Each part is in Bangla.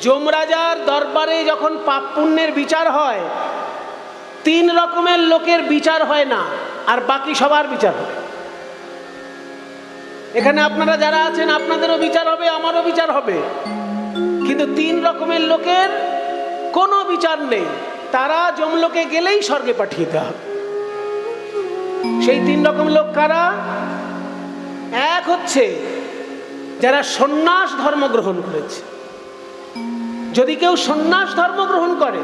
যমরাজার দরবারে যখন পাপ পুণ্যের বিচার হয়, 3 রকমের লোকের বিচার হয় না, আর বাকি সবার বিচার হয়। এখানে আপনারা যারা আছেন আপনাদেরও বিচার হবে, আমারও বিচার হবে, কিন্তু 3 রকমের লোকের কোনো বিচার নেই। তারা যমলোকে গেলেই স্বর্গে পাঠিয়ে দেওয়া হবে। সেই 3 রকম লোক কারা? এক হচ্ছে যারা সন্ন্যাস ধর্ম গ্রহণ করেছে। যদি কেউ সন্ন্যাস ধর্ম গ্রহণ করে,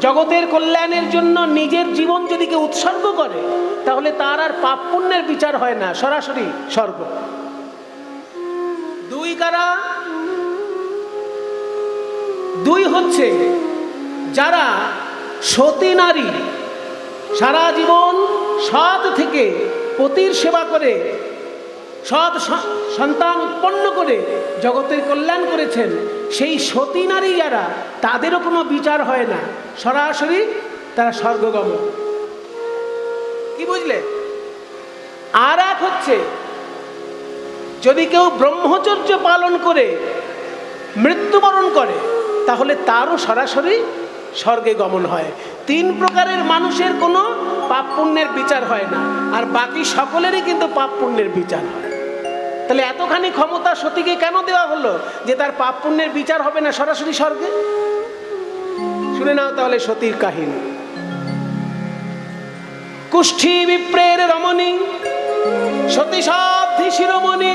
জগতের কল্যাণের জন্য নিজের জীবন যদি কেউ উৎসর্গ করে, তাহলে তার আর পাপ পুণ্যের বিচার হয় না, সরাসরি স্বর্গ। 2 কারা? 2 হচ্ছে যারা সতী নারী, সারা জীবন সৎ থেকে পতির সেবা করে, সৎ সন্তান উৎপন্ন করে জগতের কল্যাণ করেছেন, সেই সতী নারী যারা, তাদেরও কোনো বিচার হয় না, সরাসরি তারা স্বর্গগমন। কি বুঝলে? আর এক হচ্ছে যদি কেউ ব্রহ্মচর্য পালন করে মৃত্যুবরণ করে, তাহলে তারও সরাসরি স্বর্গে গমন হয়। 3 প্রকারের মানুষের কোনো পাপ পুণ্যের বিচার হয় না, আর বাকি সকলেরই কিন্তু পাপ পুণ্যের বিচার হয়। তাহলে এতখানি ক্ষমতা সতীকে কেন দেওয়া হলো যে তার পাপ পুণ্যের বিচার হবে না, সরাসরি স্বর্গে? শুনে নাও তাহলে সতীর কাহিনী। কুষ্ঠী বিপ্রের রমণী, সতী সাধ্বী শিরোমণি,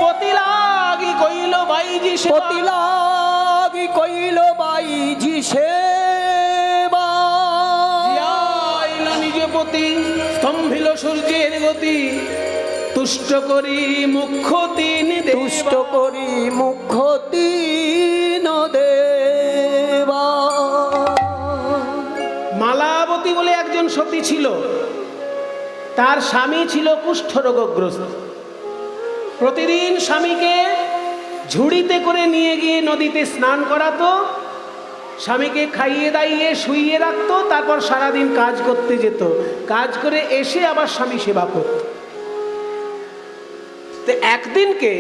পতি লাগি কইল বাইজি সেবা, পতি লাগি কইল বাইজি সেবা, জিয়াইল নিজ পতি, স্তম্ভিল সূর্যের গতি, তুষ্ট করি মুখ্য 3 দেবা, তুষ্ট করি মুখ্য 3 দেবা। মালাবতী বলে একজন সতী ছিল, তার স্বামী ছিল কুষ্ঠরোগগ্রস্ত। প্রতিদিন স্বামীকে ঝুড়িতে করে নিয়ে গিয়ে নদীতে স্নান করাতো, স্বামীকে খাইয়ে দাইয়ে শুইয়ে রাখতো, তারপর সারাদিন কাজ করতে যেত, কাজ করে এসে আবার স্বামী সেবা করত। তো একদিনকে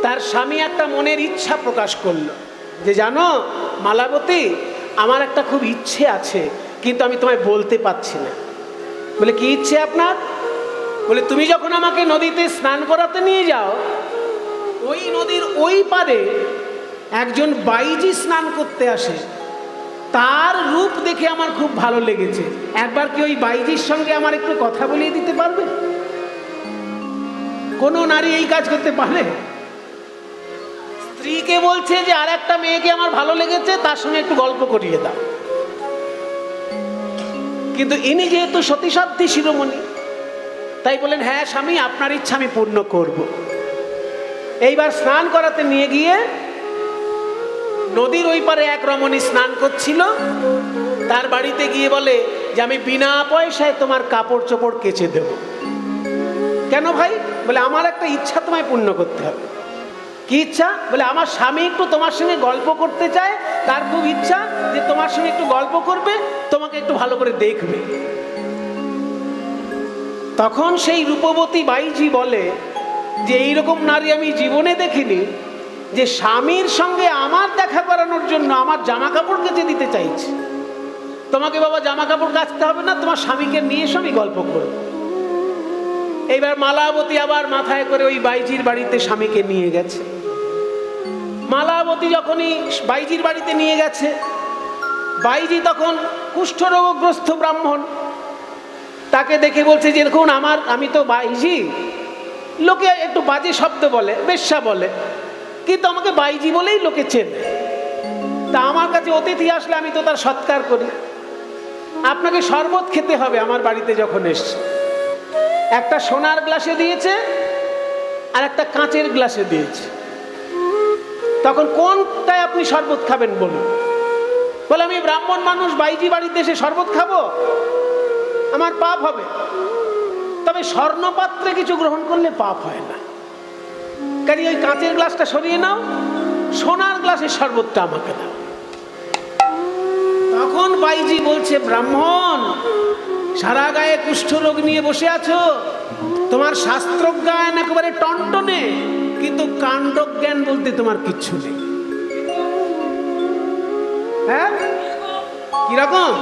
তার স্বামী একটা মনের ইচ্ছা প্রকাশ করলো যে, জানো মালাবতী, আমার একটা খুব ইচ্ছে আছে, কিন্তু আমি তোমায় বলতে পারছি না। বলে, কি ইচ্ছে আপনার? বলে, তুমি যখন আমাকে নদীতে স্নান করাতে নিয়ে যাও, ওই নদীর ওই পারে একজন বাইজি স্নান করতে আসে, তার রূপ দেখে আমার খুব ভালো লেগেছে, একবার কি ওই বাইজির সঙ্গে আমার একটু কথা বলিয়ে দিতে পারবে? কোনো নারী এই কাজ করতে পারে? স্ত্রীকে বলছে যে আর একটা মেয়েকে আমার ভালো লেগেছে, তার সঙ্গে একটু গল্প করিয়ে দাও। কিন্তু ইনি যেহেতু সতী সাধ্বী শিরোমণি, তাই বলেন, হ্যাঁ স্বামী, আপনার ইচ্ছা আমি পূর্ণ করব। এইবার স্নান করাতে নিয়ে গিয়ে নদীর ওই পারে এক রমণী স্নান করছিল, তার বাড়িতে গিয়ে বলে যে, আমি বিনা পয়সায় তোমার কাপড় চোপড় কেচে দেব। কেন ভাই? বলে, আমার একটা ইচ্ছা তোমায় পূর্ণ করতে হবে। কি ইচ্ছা? বলে, আমার স্বামী একটু তোমার সঙ্গে গল্প করতে চায়, তার খুব ইচ্ছা যে তোমার সঙ্গে একটু গল্প করবে, তোমাকে একটু ভালো করে দেখবে। তখন সেই রূপবতী বাইজি বলে যে, এইরকম নারী আমি জীবনে দেখিনি, যে স্বামীর সঙ্গে আমার দেখা করানোর জন্য আমার জামা কাপড় কেচে দিতে চাইছে। তোমাকে বাবা জামা কাপড় কাচতে হবে না, তোমার স্বামীকে নিয়ে এসে আমি গল্প করব। এইবার মালাবতী আবার মাথায় করে ওই বাইজির বাড়িতে স্বামীকে নিয়ে গেছে। মালাবতী যখনই বাইজির বাড়িতে নিয়ে গেছে, বাইজি তখন কুষ্ঠরোগগ্রস্ত ব্রাহ্মণ, তাকে দেখে বলছে যে, দেখুন আমি তো বাইজি, লোকে একটু বাজে শব্দ বলে, বেশ্যা বলে, কিন্তু আমাকে বাইজি বলেই লোকে চেনে। তা আমার কাছে অতিথি আসলে আমি তো তার সৎকার করি। আপনাকে শরবত খেতে হবে আমার বাড়িতে যখন এসছে। একটা সোনার গ্লাসে দিয়েছে আর একটা কাঁচের গ্লাসে দিয়েছে। তখন কোনটায় আপনি শরবত খাবেন বলুন? বলে, আমি ব্রাহ্মণ মানুষ, বাইজি বাড়িতে এসে শরবত খাবো, আমার পাপ হবে। তবে স্বর্ণপাত্রে কিছু গ্রহণ করলে পাপ হয় না। কাজে ওই কাঁচের গ্লাসটা সরিয়ে নাও, সোনার গ্লাসের শরবতটা আমাকে দাও। তখন বাইজি বলছে, ব্রাহ্মণ, সারা গায়ে কুষ্ঠরোগ নিয়ে বসে আছো, তোমার শাস্ত্রজ্ঞান একেবারে টনটনে, কিন্তু কাণ্ডজ্ঞান বলতে তোমার কিচ্ছু নেই। হ্যাঁ, কিরকম?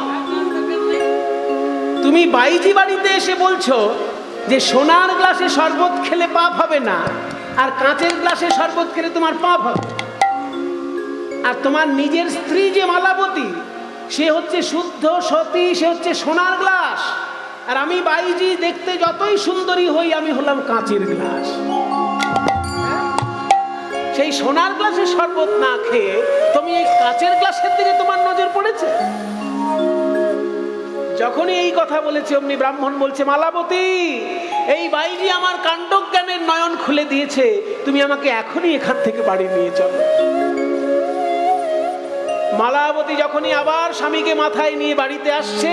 তুমি বাইজি বাড়িতে এসে বলছো যে সোনার গ্লাসে শরবত খেলে পাপ হবে না, আর কাঁচের গ্লাসে শরবত খেলে তোমার পাপ হবে। আর তোমার নিজের স্ত্রী যে মালাবতী, সে হচ্ছে শুদ্ধ সতী, সে হচ্ছে সোনার গ্লাস। আর আমি বাইজি দেখতে যতই সুন্দরী হই, আমি হলাম কাঁচের গ্লাস। সেই সোনার গ্লাসে শরবত না খেয়ে তুমি এই কাঁচের গ্লাসের দিকে তোমার নজর পড়েছে। যখনই এই কথা বলেছে অমনি ব্রাহ্মণ বলছে, মালাবতী, এই বাইজি আমার কাণ্ডজ্ঞানের নয়ন খুলে দিয়েছে, তুমি আমাকে এখনই এখান থেকে বাড়ি নিয়ে চলো। মালাবতী যখনই আবার স্বামীকে মাথায় নিয়ে বাড়িতে আসছে,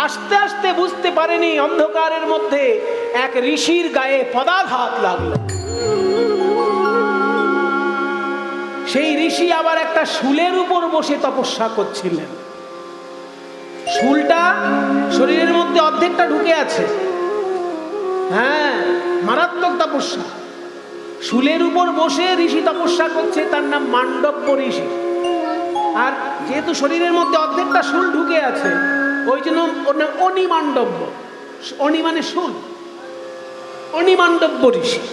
আস্তে আস্তে বুঝতে পারেনি অন্ধকারের মধ্যে এক ঋষির গায়ে পদাঘাত লাগলো। সেই ঋষি আবার একটা শুলের উপর বসে তপস্যা করছিলেন। শুলটা শরীরের মধ্যে অর্ধেকটা ঢুকে আছে। হ্যাঁ, মারাত্মক তপস্যা। শুলের উপর বসে ঋষি তপস্যা করছে, তার নাম মান্ডব্য ঋষি। আর যেহেতু শরীরের মধ্যে অর্ধেকটা শুল ঢুকে আছে, ওই জন্য ওর নাম অনিমান্ডব্য। অনি মানে শুল, অনিমান্ডব্য ঋষি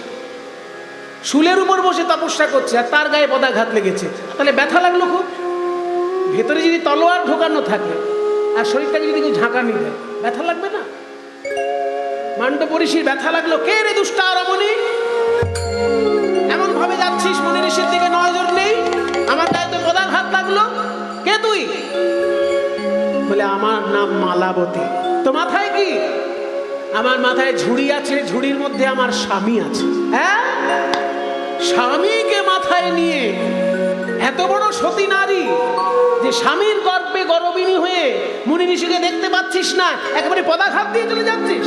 শুলের উপর বসে তপস্যা করছে, আর তার গায়ে পদাঘাত লেগেছে। তাহলে ব্যথা লাগলো খুব। ভেতরে যদি তলোয়ার ঢোকানো থাকে আর শরীরটাকে যদি কেউ ঝাঁকানি দেয়, ব্যথা লাগবে না? মান্ডব্য ঋষির ব্যথা লাগলো। কে রে দুষ্টা রমণী, এমন ভাবে যাচ্ছিস, মনি ঋষির দিকে নজর নেই, আমার গায়ে তো পদাঘাত লাগলো, কে তুই? বলে, আমার নাম মালাবতী। তো মাথায় কি? আমার মাথায় ঝুড়ি আছে, ঝুড়ির মধ্যে আমার স্বামী আছে। হ্যাঁ, স্বামীকে মাথায় নিয়ে এত বড় সতী নারী, যে স্বামীর গর্ভে গর্ভিণী হয়ে মুনি ঋষিকে দেখতে পাচ্ছিস না, একেবারে পদাঘাত দিয়ে চলে যাচ্ছিস।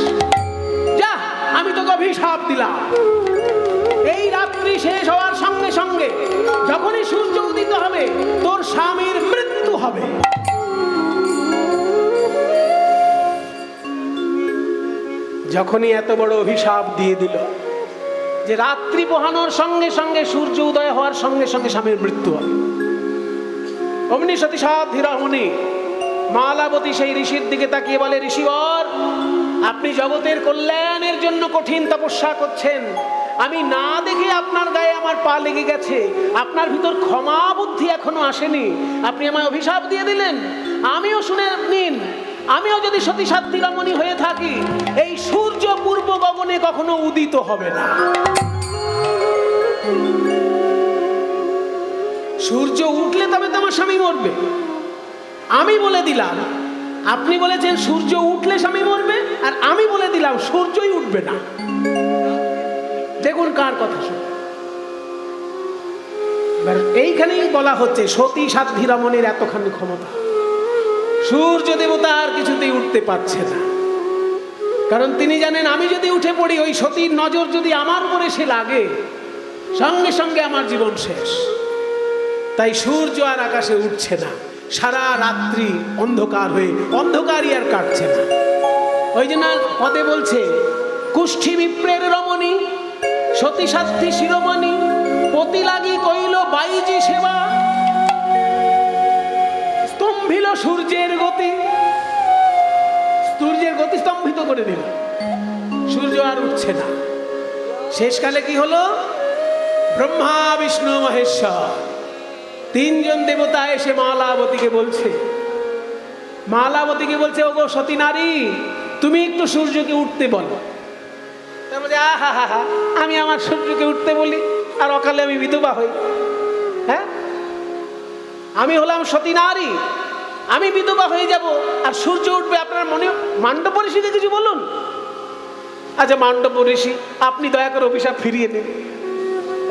যা, আমি তোকে অভিশাপ দিলাম, এই রাত্রি শেষ হওয়ার সঙ্গে সঙ্গে যখনই সূর্য উদিত হবে, তোর স্বামীর মৃত্যু হবে। যখনই এত বড় অভিশাপ দিয়ে দিল যে রাত্রি পোহানোর সঙ্গে সঙ্গে সূর্য উদয় হওয়ার সঙ্গে সঙ্গে স্বামীর মৃত্যু হবে, অমনি সতী সাধ্বীরমণি মালাবতী সেই ঋষির দিকে তাকিয়ে বলে, ঋষিবর, আপনি জগতের কল্যাণের জন্য কঠিন তপস্যা করছেন, আমি না দেখে আপনার গায়ে আমার পা লেগে গেছে, আপনার ভিতর ক্ষমা বুদ্ধি এখনো আসেনি, আপনি আমায় অভিশাপ দিয়ে দিলেন। আমিও শুনে নিন, আমিও যদি সতী সাধ্বী রমণী হয়ে থাকি, এই সূর্য পূর্ব গগনে কখনো উদিত হবে না। সূর্য উঠলে তবে তো আমার স্বামী মরবে। আমি বলে দিলাম, আপনি বলেছেন সূর্য উঠলে স্বামী মরবে, আর আমি বলে দিলাম সূর্যই উঠবে না। দেখুন কার কথা শুনে। এইখানেই বলা হচ্ছে সতী সাধ্বী রমণীর এতখানি ক্ষমতা। সূর্য দেবতা আর কিছুতেই উঠতে পারছে না, কারণ তিনি জানেন, আমি যদি উঠে পড়ি, ওই সতীর নজর যদি আমার উপরে সে লাগে, সঙ্গে সঙ্গে আমার জীবন শেষ। তাই সূর্য আর আকাশে উঠছে না, সারা রাত্রি অন্ধকার হয়ে, অন্ধকারই আর কাটছে না। ওই জন্য পদে বলছে, কুষ্ঠী বিপ্রের রমণী সতী সাধ্বী শিরোমণি, পতি লাগি কইল বাইজি সেবা, স্তম্ভিল সূর্যের গতি। সূর্যের গতি স্তম্ভিত করে দিল, সূর্য আর উঠছে না। শেষকালে কি হলো? ব্রহ্মা বিষ্ণু মহেশ্বর তিনজন দেবতা এসে মালাবতীকে বলছে, ওগো সতী নারী, তুমি একটু সূর্যকে উঠতে বলো। আমি আমার সূর্যকে উঠতে বলি, আর অকালে আমি বিধবা হই? হ্যাঁ, আমি হলাম সতী নারী, আমি বিধবা হয়ে যাব, আর সূর্য উঠবে? আপনার মনে মান্ডব্য ঋষিকে কিছু বলুন। আচ্ছা মান্ডব্য ঋষি, আপনি দয়া করে অভিশাপ ফিরিয়ে দিন।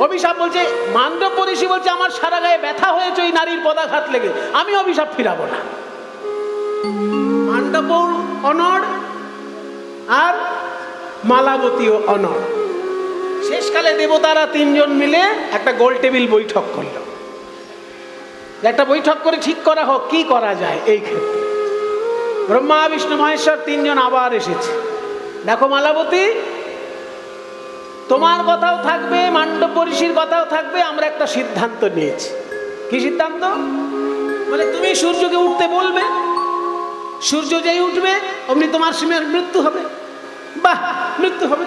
অভিশাপ বলছে, মান্ডব্য ঋষি বলছে, আমার সারা গায়ে ব্যথা হয়েছে ওই নারীর পদাঘাত লেগে, আমি অভিশাপ ফিরাবো না। মান্ডব্য অনড় আর মালাবতীও অনড়। শেষকালে দেবতারা তিনজন মিলে একটা গোল টেবিল বৈঠক করল। একটা বৈঠক করে ঠিক করা হোক কি করা যায় এই ক্ষেত্রে। ব্রহ্মা বিষ্ণু মহেশ্বর তিনজন আবার এসেছে। দেখো মালাবতী, তোমার কথাও থাকবে, মান্ডব্য ঋষির কথাও থাকবে। আমরা একটা সিদ্ধান্ত নিয়েছি। কি সিদ্ধান্ত? বলে তুমি সূর্যকে উঠতে বলবে, সূর্য যেই উঠবে অমনি তোমার স্বামীর মৃত্যু হবে। বাহ, মৃত্যু হবে।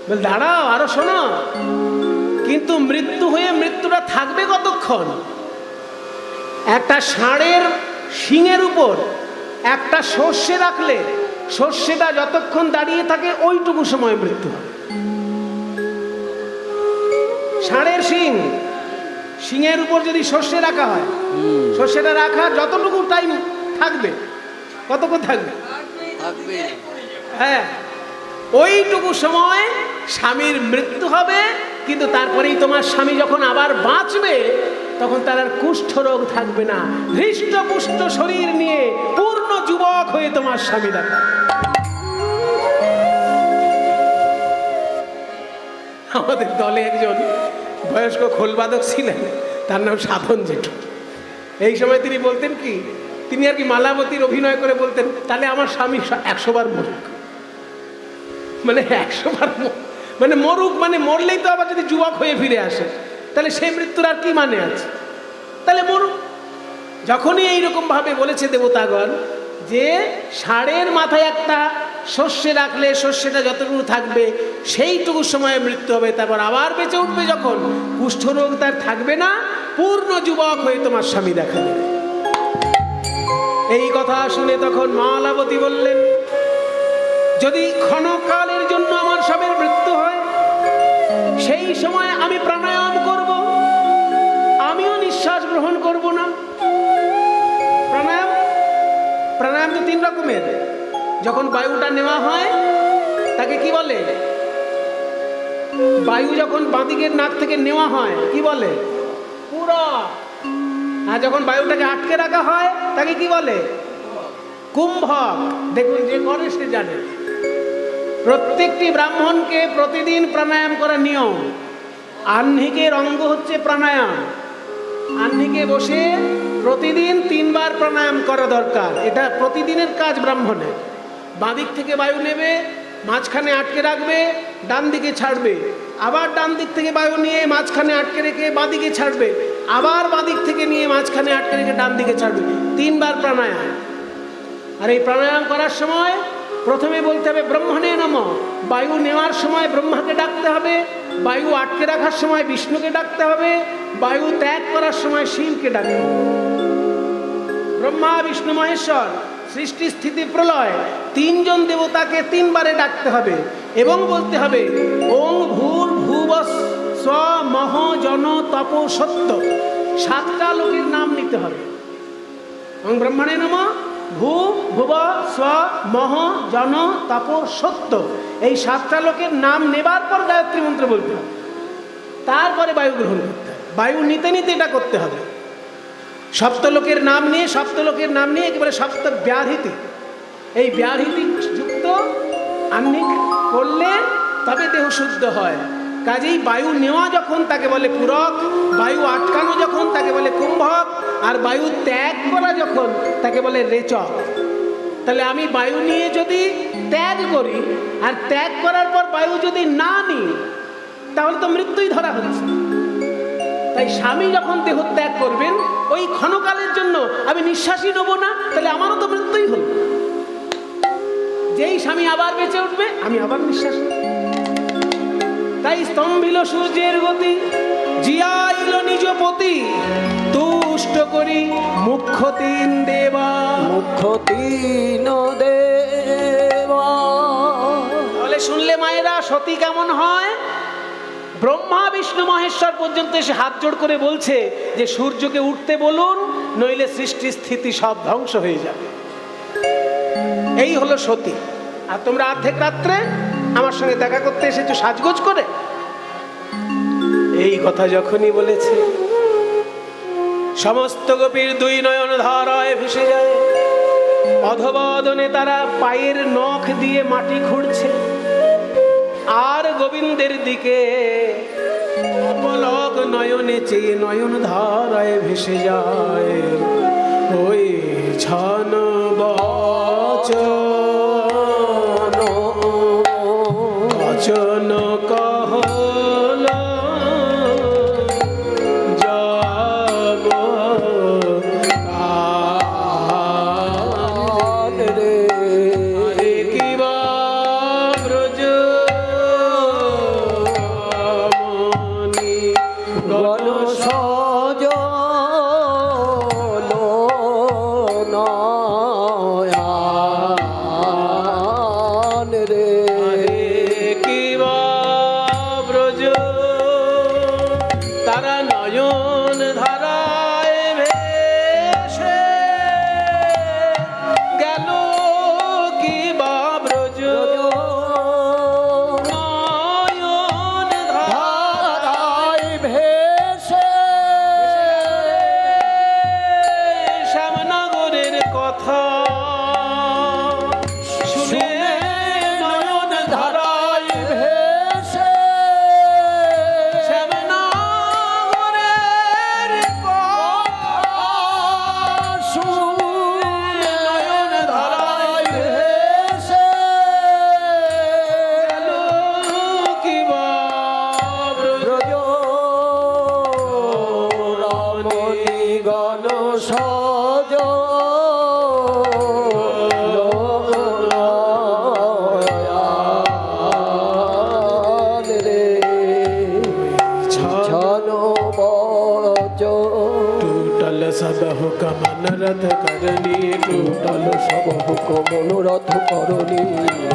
বলে দাঁড়াও, আরো শোনো, কিন্তু মৃত্যু হয়ে মৃত্যুটা থাকবে কতক্ষণ? একটা ষাঁড়ের শিঙের উপর একটা সর্ষে রাখলে সর্ষেটা যতক্ষণ দাঁড়িয়ে থাকে ওইটুকু সময় মৃত্যু হবে। ষাঁড়ের শিং, শিঙের উপর যদি সর্ষে রাখা হয়, সর্ষেটা রাখা যতটুকু টাইম থাকবে, কতক্ষণ থাকবে? হ্যাঁ, ওইটুকু সময় স্বামীর মৃত্যু হবে। কিন্তু তারপরেই তোমার স্বামী যখন আবার বাঁচবে তখন তার আর কুষ্ঠ রোগ থাকবে না, হৃষ্টপুষ্ট শরীর নিয়ে পূর্ণ যুবক হয়ে তোমার স্বামী দেখবে। আমাদের দলে একজন বয়স্ক খোলবাদক ছিলেন, তার নাম সাধন জেঠু। এই সময় তিনি বলতেন কি, তিনি আর কি মালাবতীর অভিনয় করে বলতেন, তাহলে আমার স্বামী 100 বার মরুক। মানে 100 বার মানে মরুক, মানে মরলেই তো আবার যদি যুবক হয়ে ফিরে আসে তাহলে সেই মৃত্যুর আর কি মানে আছে? তাহলে মরুক। যখনই এইরকম ভাবে বলেছে দেবতাগণ যে ষাঁড়ের মাথায় একটা শস্যে রাখলে শস্যটা যতটুকু থাকবে সেইটুকু সময়ে মৃত্যু হবে, তারপর আবার বেঁচে উঠবে যখন, কুষ্ঠরোগ তার থাকবে না, পূর্ণ যুবক হয়ে তোমার স্বামী দেখা দেবে। এই কথা শুনে তখন মালাবতী বললেন, যদি ক্ষণকালের জন্য আমার স্বামীর মৃত্যু হয় সেই সময় আমি প্রাণায়াম করব, আমিও নিঃশ্বাস গ্রহণ করব না। প্রাণায়াম তো 3 রকমের। যখন বায়ুটা নেওয়া হয় তাকে কি বলে? বায়ু যখন বাঁদিকের নাক থেকে নেওয়া হয় কি বলে? পূরক। আর যখন বায়ুটাকে আটকে রাখা হয় তাকে কি বলে? কুম্ভক। দেখুন, যে করে সে জানে। প্রত্যেকটি ব্রাহ্মণকে প্রতিদিন প্রাণায়াম করার নিয়ম। আহ্নিকের অঙ্গ হচ্ছে প্রাণায়াম। আহ্নিকে বসে প্রতিদিন 3 বার প্রাণায়াম করা দরকার। এটা প্রতিদিনের কাজ ব্রাহ্মণের। বাঁদিক থেকে বায়ু নেবে, মাঝখানে আটকে রাখবে, ডান দিকে ছাড়বে, আবার ডান দিক থেকে বায়ু নিয়ে মাঝখানে আটকে রেখে বাঁদিকে ছাড়বে, আবার বাঁদিক থেকে নিয়ে মাঝখানে আটকে রেখে ডান দিকে ছাড়বে। 3 বার প্রাণায়াম। আর এই প্রাণায়াম করার সময় প্রথমে বলতে হবে ব্রহ্মণে নমঃ। বায়ু নেওয়ার সময় ব্রহ্মাকে ডাকতে হবে, বায়ু আটকে রাখার সময় বিষ্ণুকে ডাকতে হবে, বায়ু ত্যাগ করার সময় শিবকে ডাকতে হবে। ব্রহ্মা, বিষ্ণু, মহেশ্বর, সৃষ্টি, স্থিতি, প্রলয় 3 জন দেবতাকে 3 বারে ডাকতে হবে এবং বলতে হবে ওং ভূর ভুবঃ স্ব মহ জন তপ সত্য। 7টা লোকের নাম নিতে হবে। ওং ব্রহ্মণে নমঃ, ভূ ভুব স্ব মহ জন তপ সত্য। এই 7টা লোকের নাম নেবার পর গায়ত্রী মন্ত্র বলতে হবে, তারপরে বায়ু গ্রহণ করতে হবে। বায়ু নিতে নিতে এটা করতে হবে। সপ্তলোকের নাম নিয়ে একেবারে সপ্ত ব্যাহৃতি, এই ব্যাহৃতি যুক্ত আহ্নিক করলে তবে দেহ শুদ্ধ হয়। কাজেই বায়ু নেওয়া যখন তাকে বলে পূরক, বায়ু আটকানো যখন তাকে বলে কুম্ভক, আর বায়ু ত্যাগ করা যখন তাকে বলে রেচক। তাহলে আমি বায়ু নিয়ে যদি ত্যাগ করি আর ত্যাগ করার পর বায়ু যদি না নিই তাহলে তো মৃত্যুই ধরা হচ্ছে। তাই স্বামী যখন দেহ ত্যাগ করবেন ওই ক্ষণকালের জন্য আমি নিঃশ্বাসই নেবো না, তাহলে আমারও তো মৃত্যুই হল। যেই স্বামী আবার বেঁচে উঠবে আমি আবার নিঃশ্বাস নেব। তাই স্তম্ভিল সূর্যের গতি, জিয়াইল নিজ পতি, তুষ্ট করি মুখ্য 3 দেবা। তাহলে শুনলে মায়েরা সতী কেমন হয়? ব্রহ্মা, বিষ্ণু, মহেশ্বর পর্যন্ত এসে হাত জোড় করে বলছে যে সূর্যকে উঠতে বলুন, নইলে সৃষ্টি স্থিতি সব ধ্বংস হয়ে যাবে। এই হলো সতী। আর তোমরা অর্ধেক রাত্রে আমার সঙ্গে দেখা করতে এসেছো সাজগোজ করে। এই কথা যখনই বলেছে সমস্ত গোপীর 2 নয়ন ধারায় ভেসে যায়। অধবদনে তারা পায়ের নখ দিয়ে মাটি খুঁড়ছে, আর গোবিন্দের দিকে অপলক নয়নে চেয়ে নয়ন ধারায় ভেসে যায় ওই ছন বচন কহল যাব আরে কি বা ব্রজ তারা নয়ন ধারায় ভেসে গেল কি বা ব্রজ নয়ন ধারায় ভেসে শ্যামনগরের কথা শুনে নয়ন ধারায় ভেসে শ্যামনগরের কথা শুনে নয়ন ধারায় ভেসে গেল কি বা ব্রজ রমণী গণ সজ রে ছন বচ टूटल सब हुक्म मनरथ करनी টল সব হুক মনোরথ করণী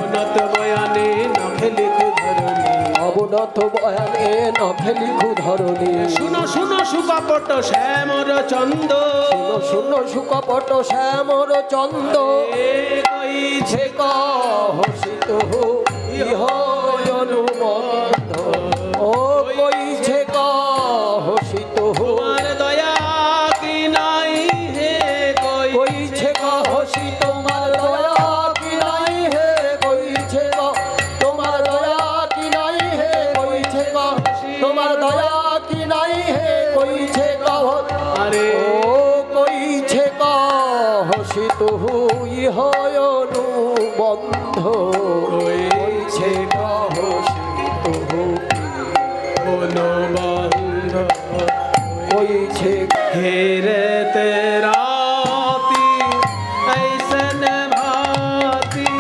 उन्नत बयाने नख लिख धरनी অবনত বয়ানে নখে লিখু ধরণী শুনো শুনো সুকপট শ্যামর চন্দ শুনো শুনো সুকপট শ্যামর চন্দ কইছে হসিত ইহ অনুবন্ধ ও কইছে হসিত তোমার দয়া কি নাই হে কইছে হসি তোমার দয়া কি নাই হে কইছে তোমার দয়া কি নাই হে কইছে তোমার দয়া কি নাই হে কইছে আরে ও কইছে হসি তুহু ইহয় অনুবন্ধ কইছে হসি তুহু বনো বন্ধ কইছে हेरे तेरा ऐसन भाती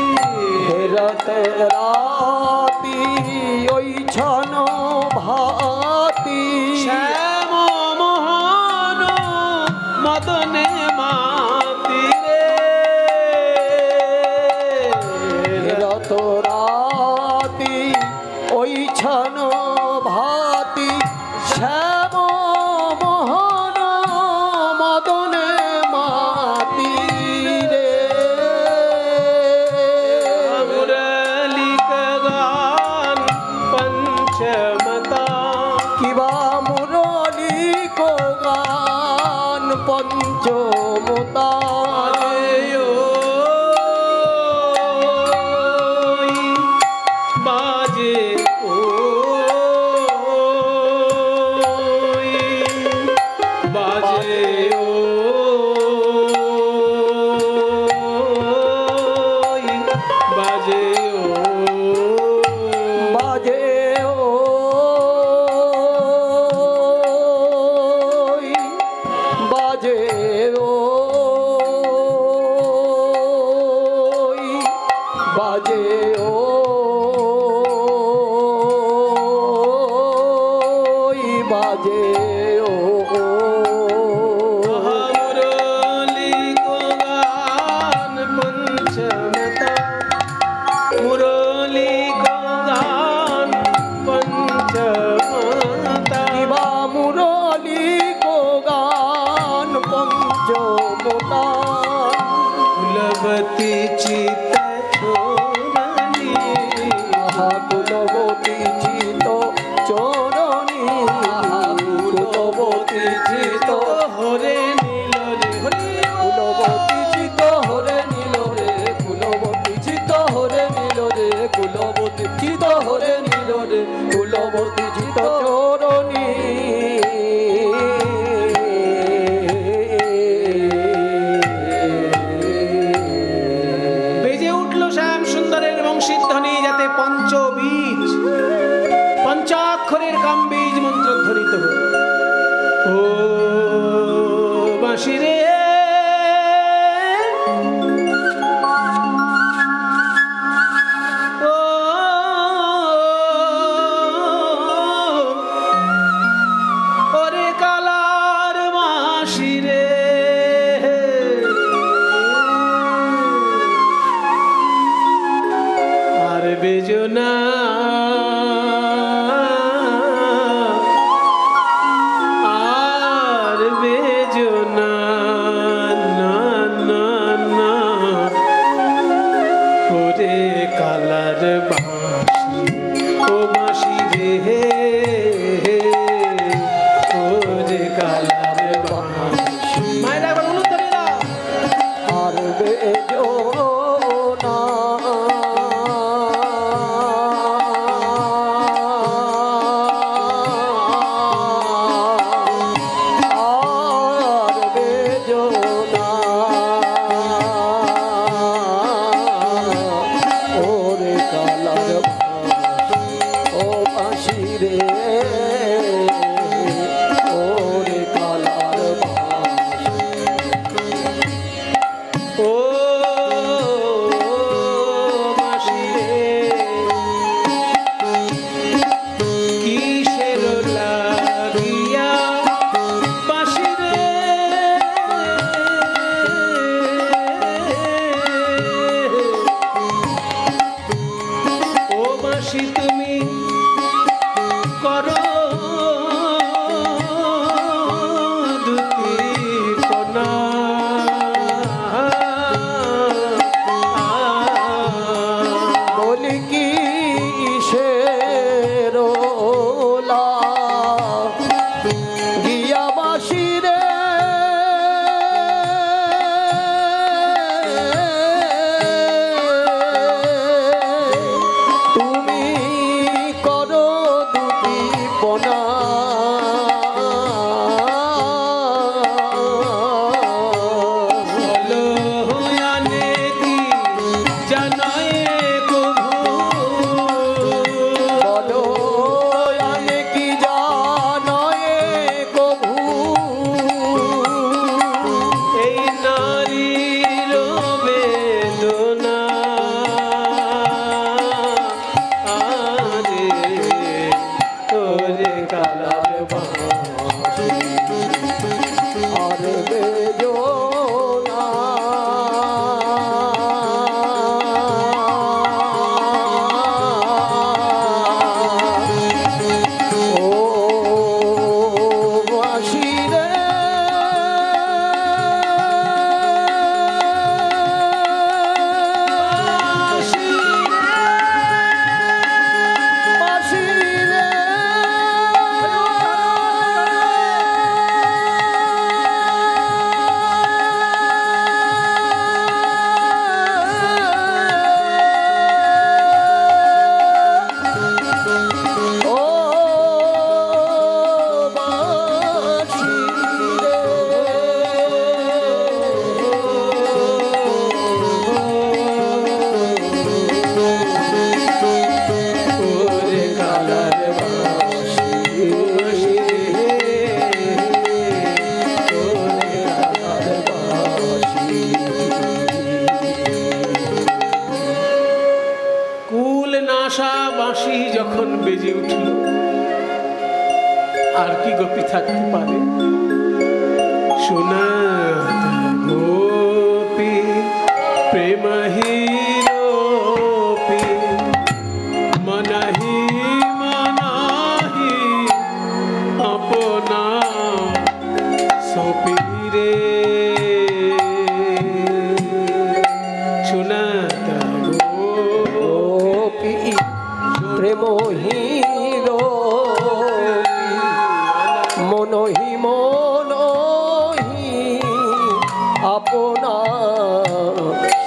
হেরত রাতি ওই ছন ভাতি শ্যাম মোহন মদনে মাতি রে হেরত রাতি ওই ছন ভাতি শ্যাম মোহন মদনে মাতি রে मुरली का गान पंचमता কিবা মুরলি কো গান পঞ্চমতা बाजे बाजे बाजे বাজে বাজে বাজে বাজে मुरली को गान पंचमता मुरली को गान पंचमता কিবা মুরলি কো গান পঞ্চমতা कुलवती चित छोड़नी কুলবতী চিত চরণী কুলবতী চিত হরে নীল রে হরি কুলবতী চিত হরে নীল রে কুলবতী চিত হরে নীল রে কুলবতী চিত হরে নীল রে কুলবতী চিত চরণী বেজে উঠল শ্যাম সুন্দরের বংশীধ্বনি যাতে পঞ্চবীজ পঞ্চাক্ষরের কামবীজ মন্ত্র ধ্বনিত হল ও বাঁশি রে ও ওরে কালার বাঁশি রে আর বেজনা না আর বেজো না না না না ওরে কালার বাঁশি ও বাঁশি রে ওরে কালার বাঁশি মায়েরা একবার বলুন তো রে আর বেজো না আর বেজো না ওরে কালার ও বাঁশি রে ওরে কালার ও বাঁশি রে কিসের লাগিয়া বাঁশি রে ও বাঁশি তুমি করো দুটি কোনা বলি কি শেরোলা গিয়া বাসি রে তুমি করো দুটি পোনা বলো আনে কি জানায় কভু বলো আমি কি জানয়ে কভু এই নারীর বেদনা আরে ওরে কালার বাঁশি আর বেজো না ও বাঁশি রে বাঁশি রে ও বাঁশি ওরে কালার বাঁশি বাঁশি ওরে কালার কুল নাশা বাঁশি যখন বেজে উঠল আর কি গোপী থাকতে পারে শোনা গোপী প্রেমহীরপি মনহি মনাহি আপনা সপিরে শোনা গোপী প্রেম হিরো মনহি মনহি আপনা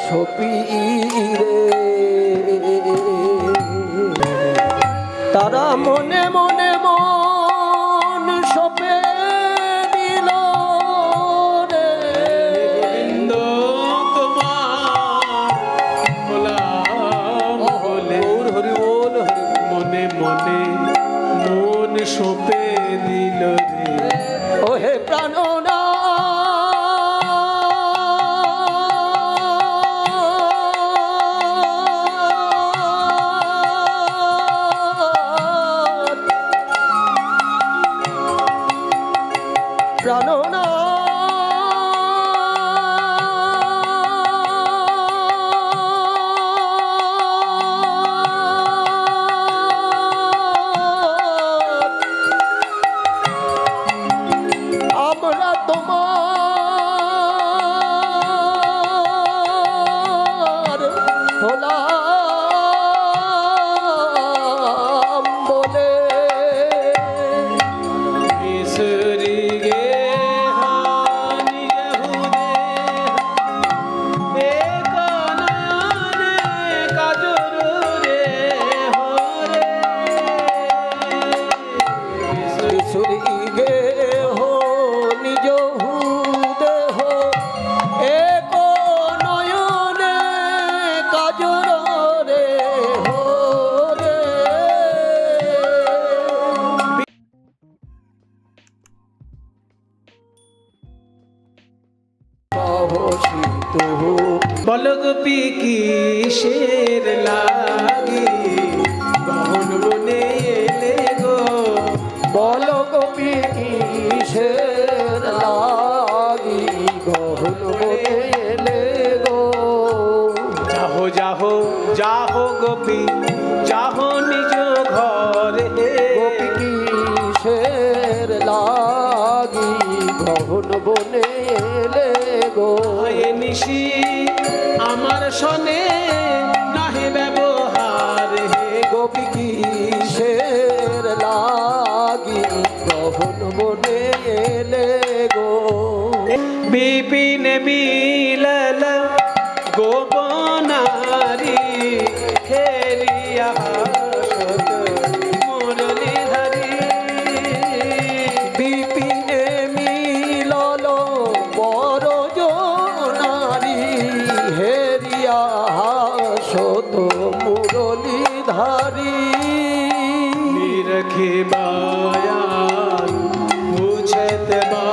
সপিরে তারা মনে মনে মন সপে দিল রে গোবিন্দ তোমার গোলাম বলে হরি বল হরি মনে মনে মন সপে দিল রে ওহে প্রাণনা প্রাণনা বল গোপী কিসের লাগি গহন বনে এলে গো বল গোপী কিসের লাগি গহন বনে এলে গো যাহো যাহো যাহো গোপী যাহো নিজ ঘরে গোপী কিসের লাগি গহন বনে এলে গো এ নিশি আমার সনে নাহে ব্যবহার হে গোপী কিসের লাগি গহন বনে এলে গো বিপিন মিলল গোপনারি হেরিয়া হাসত মুরলীধরি বিপিনে মিলল বড় জনারি হেরিয়া হাসত মুরলীধারী নিরখে বায়ান বুঝত বা